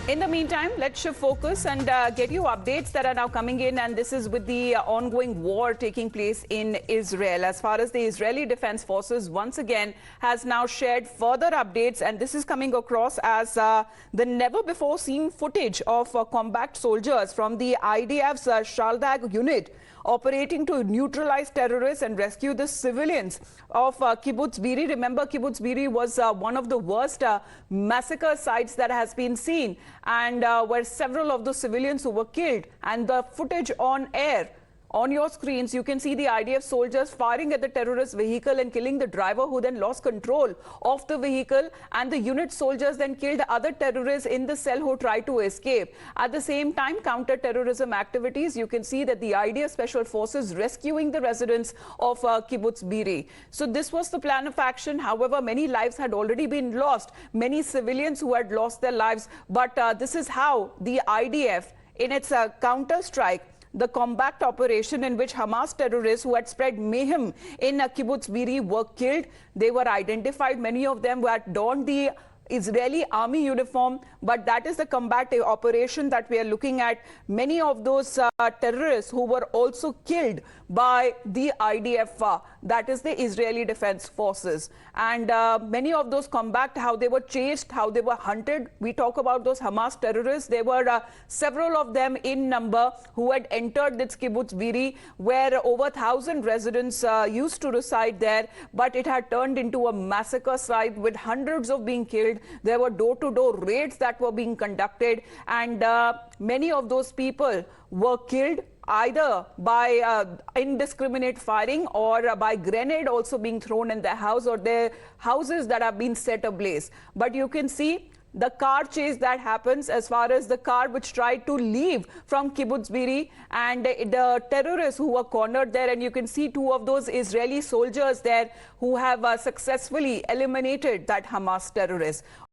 In the meantime, let's shift focus and get you updates that are now coming in, and this is with the ongoing war taking place in Israel. As far as the Israeli Defense Forces once again has now shared further updates, and this is coming across as the never-before-seen footage of combat soldiers from the IDF's Shaldag unit operating to neutralize terrorists and rescue the civilians of Kibbutz Beeri. Remember, Kibbutz Beeri was one of the worst massacre sites that has been seen, and where several of the civilians who were killed. And the footage on air, on your screens, you can see the IDF soldiers firing at the terrorist vehicle and killing the driver, who then lost control of the vehicle, and the unit soldiers then killed other terrorists in the cell who tried to escape. At the same time, counter-terrorism activities, you can see that the IDF Special Forces rescuing the residents of Kibbutz Beeri. So this was the plan of action. However, many lives had already been lost, many civilians who had lost their lives. But this is how the IDF, in its counter-strike, the combat operation in which Hamas terrorists who had spread mayhem in Kibbutz Beeri were killed. They were identified. Many of them were donned the Israeli army uniform, but that is the combat operation that we are looking at. Many of those terrorists who were also killed by the IDF, that is the Israeli Defense Forces. And many of those combat, how they were chased, how they were hunted. We talk about those Hamas terrorists. There were several of them in number who had entered this Kibbutz Beeri, where over 1,000 residents used to reside there, but it had turned into a massacre site with hundreds of being killed. There were door-to-door raids that were being conducted, and many of those people were killed either by indiscriminate firing or by grenade also being thrown in their house, or their houses that have been set ablaze. But you can see the car chase that happens, as far as the car which tried to leave from Kibbutz Beeri, and the terrorists who were cornered there. And you can see two of those Israeli soldiers there who have successfully eliminated that Hamas terrorist.